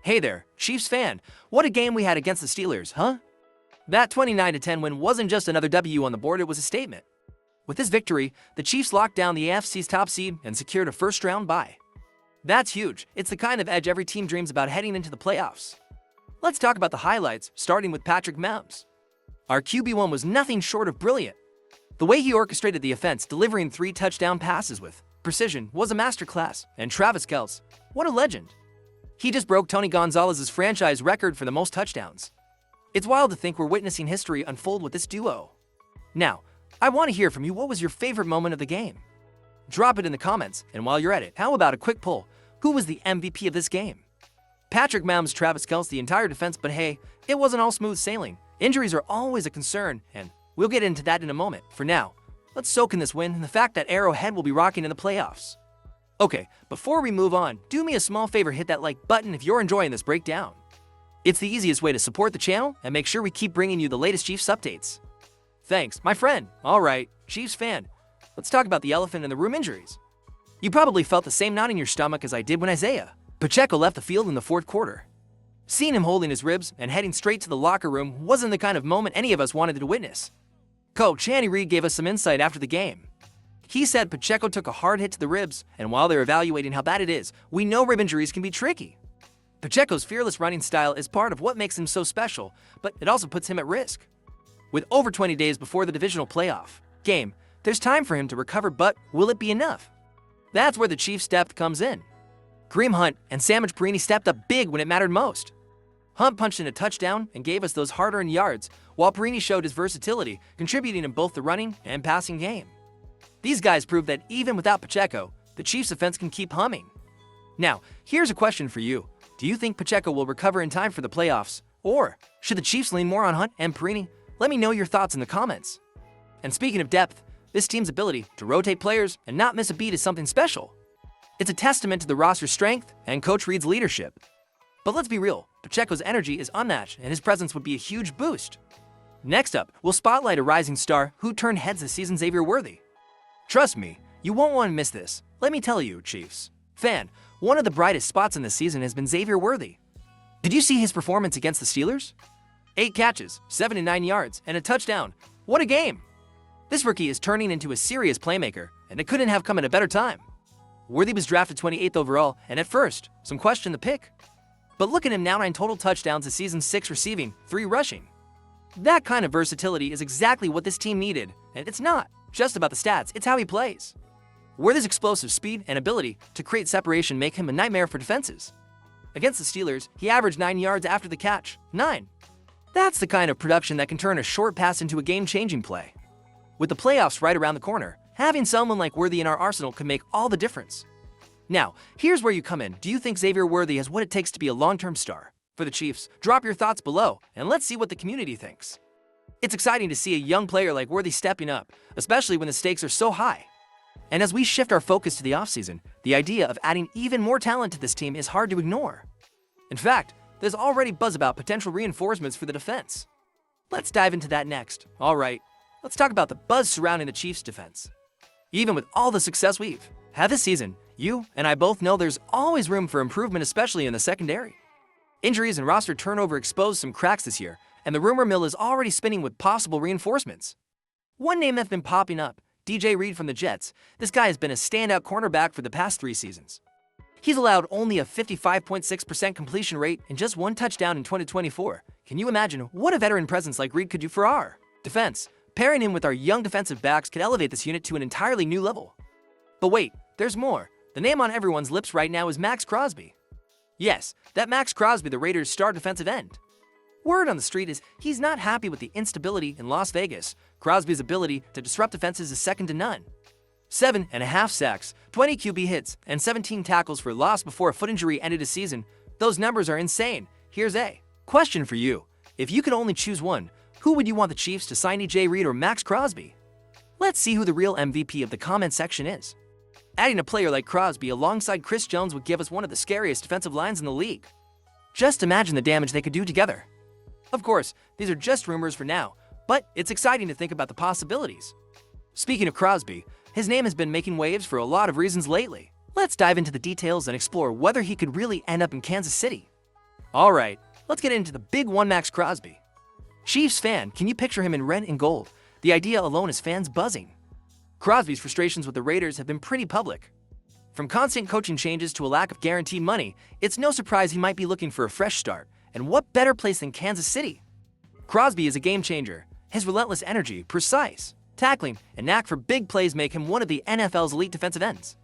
Hey there, Chiefs fan. What a game we had against the Steelers, huh? That 29-10 win wasn't just another W on the board, it was a statement. With this victory, the Chiefs locked down the AFC's top seed and secured a first-round bye. That's huge. It's the kind of edge every team dreams about heading into the playoffs. Let's talk about the highlights, starting with Patrick Mahomes. Our QB1 was nothing short of brilliant. The way he orchestrated the offense, delivering 3 touchdown passes with precision, was a masterclass. And Travis Kelce, what a legend. He just broke Tony Gonzalez's franchise record for the most touchdowns. It's wild to think we're witnessing history unfold with this duo. Now, I want to hear from you. What was your favorite moment of the game? Drop it in the comments, and while you're at it, how about a quick poll? Who was the MVP of this game? Patrick Mahomes, Travis Kelce, the entire defense, but hey, it wasn't all smooth sailing. Injuries are always a concern, and we'll get into that in a moment. For now, let's soak in this win and the fact that Arrowhead will be rocking in the playoffs. Okay, before we move on, do me a small favor, hit that like button if you're enjoying this breakdown. It's the easiest way to support the channel and make sure we keep bringing you the latest Chiefs updates. Thanks, my friend. Alright, Chiefs fan, let's talk about the elephant in the room, injuries. You probably felt the same knot in your stomach as I did when Isaiah Pacheco left the field in the fourth quarter. Seeing him holding his ribs and heading straight to the locker room wasn't the kind of moment any of us wanted to witness. Coach Andy Reid gave us some insight after the game. He said Pacheco took a hard hit to the ribs, and while they're evaluating how bad it is, we know rib injuries can be tricky. Pacheco's fearless running style is part of what makes him so special, but it also puts him at risk. With over 20 days before the divisional playoff game, there's time for him to recover, but will it be enough? That's where the Chiefs' depth comes in. Kareem Hunt and Sandwich Perini stepped up big when it mattered most. Hunt punched in a touchdown and gave us those hard-earned yards, while Perini showed his versatility, contributing in both the running and passing game. These guys proved that even without Pacheco, the Chiefs' offense can keep humming. Now, here's a question for you. Do you think Pacheco will recover in time for the playoffs? Or should the Chiefs lean more on Hunt and Perini? Let me know your thoughts in the comments. And speaking of depth, this team's ability to rotate players and not miss a beat is something special. It's a testament to the roster's strength and Coach Reid's leadership. But let's be real, Pacheco's energy is unmatched and his presence would be a huge boost. Next up, we'll spotlight a rising star who turned heads this season, Xavier. Trust me, you won't want to miss this. Let me tell you, Chiefs fan, one of the brightest spots in this season has been Xavier. Did you see his performance against the Steelers? 8 catches, 79 yards, and a touchdown. What a game! This rookie is turning into a serious playmaker, and it couldn't have come at a better time. Worthy was drafted 28th overall, and at first, some questioned the pick. But look at him now, 9 total touchdowns this season, 6 receiving, 3 rushing. That kind of versatility is exactly what this team needed, and it's not just about the stats, it's how he plays. Worthy's explosive speed and ability to create separation make him a nightmare for defenses. Against the Steelers, he averaged 9 yards after the catch. 9. That's the kind of production that can turn a short pass into a game-changing play. With the playoffs right around the corner, having someone like Worthy in our arsenal can make all the difference. Now, here's where you come in. Do you think Xavier Worthy has what it takes to be a long-term star for the Chiefs? Drop your thoughts below, and let's see what the community thinks. It's exciting to see a young player like Worthy stepping up, especially when the stakes are so high. And as we shift our focus to the offseason, the idea of adding even more talent to this team is hard to ignore. In fact, there's already buzz about potential reinforcements for the defense. Let's dive into that next. Alright, let's talk about the buzz surrounding the Chiefs' defense. Even with all the success we've had this season, you and I both know there's always room for improvement, especially in the secondary. Injuries and roster turnover exposed some cracks this year, and the rumor mill is already spinning with possible reinforcements. One name that's been popping up, DJ Reed from the Jets. This guy has been a standout cornerback for the past 3 seasons. He's allowed only a 55.6% completion rate and just 1 touchdown in 2024. Can you imagine what a veteran presence like Reed could do for our defense? Pairing him with our young defensive backs could elevate this unit to an entirely new level. But wait, there's more. The name on everyone's lips right now is Maxx Crosby. Yes, that Maxx Crosby, the Raiders' star defensive end. Word on the street is he's not happy with the instability in Las Vegas. Crosby's ability to disrupt defenses is second to none. 7.5 sacks, 20 QB hits, and 17 tackles for loss before a foot injury ended his season. Those numbers are insane. Here's a question for you. If you could only choose one, who would you want the Chiefs to sign, DJ Reed or Maxx Crosby? Let's see who the real MVP of the comment section is. Adding a player like Crosby alongside Chris Jones would give us one of the scariest defensive lines in the league. Just imagine the damage they could do together. Of course, these are just rumors for now, but it's exciting to think about the possibilities. Speaking of Crosby, his name has been making waves for a lot of reasons lately. Let's dive into the details and explore whether he could really end up in Kansas City. Alright, let's get into the big one, Max Crosby. Chiefs fan, can you picture him in red and gold? The idea alone has fans buzzing. Crosby's frustrations with the Raiders have been pretty public. From constant coaching changes to a lack of guaranteed money, it's no surprise he might be looking for a fresh start. And what better place than Kansas City? Crosby is a game changer. His relentless energy, precise tackling, and knack for big plays make him one of the NFL's elite defensive ends.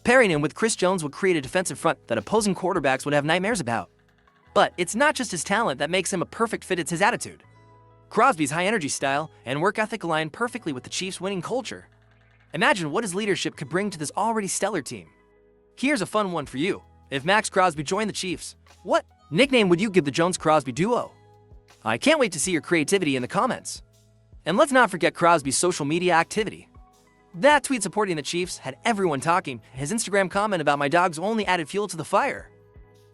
Pairing him with Chris Jones would create a defensive front that opposing quarterbacks would have nightmares about. But it's not just his talent that makes him a perfect fit, it's his attitude. Crosby's high-energy style and work ethic align perfectly with the Chiefs' winning culture. Imagine what his leadership could bring to this already stellar team. Here's a fun one for you. If Max Crosby joined the Chiefs, what nickname would you give the Jones-Crosby duo? I can't wait to see your creativity in the comments. And let's not forget Crosby's social media activity. That tweet supporting the Chiefs had everyone talking. His Instagram comment about my dogs only added fuel to the fire.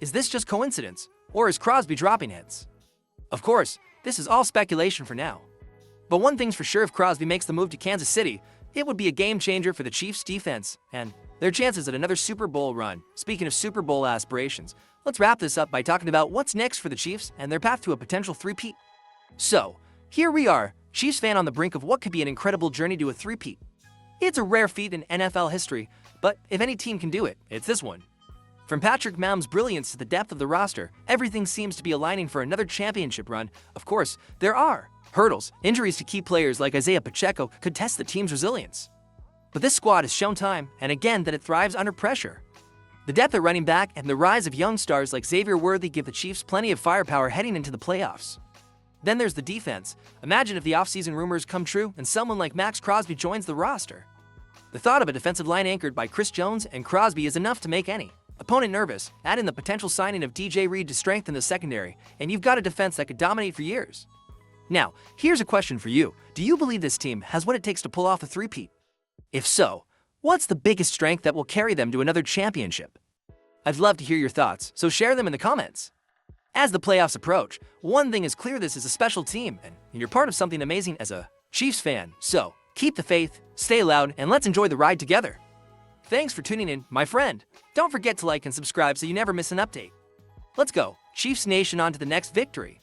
Is this just coincidence, or is Crosby dropping hits? Of course, this is all speculation for now. But one thing's for sure, if Crosby makes the move to Kansas City, it would be a game changer for the Chiefs' defense and their chances at another Super Bowl run. Speaking of Super Bowl aspirations, let's wrap this up by talking about what's next for the Chiefs and their path to a potential three-peat. So, here we are, Chiefs fan on the brink of what could be an incredible journey to a three-peat. It's a rare feat in NFL history, but if any team can do it, it's this one. From Patrick Mahom's brilliance to the depth of the roster, everything seems to be aligning for another championship run. Of course, there are hurdles. Injuries to key players like Isaiah Pacheco could test the team's resilience. But this squad has shown time and again that it thrives under pressure. The depth at running back and the rise of young stars like Xavier give the Chiefs plenty of firepower heading into the playoffs. Then there's the defense. Imagine if the offseason rumors come true and someone like Max Crosby joins the roster. The thought of a defensive line anchored by Chris Jones and Crosby is enough to make any opponent nervous. Add in the potential signing of DJ Reed to strengthen the secondary, and you've got a defense that could dominate for years. Now, here's a question for you. Do you believe this team has what it takes to pull off a three-peat? If so, what's the biggest strength that will carry them to another championship? I'd love to hear your thoughts, so share them in the comments. As the playoffs approach, one thing is clear: this is a special team, and you're part of something amazing as a Chiefs fan. So, keep the faith, stay loud, and let's enjoy the ride together. Thanks for tuning in, my friend. Don't forget to like and subscribe so you never miss an update. Let's go, Chiefs Nation, on to the next victory.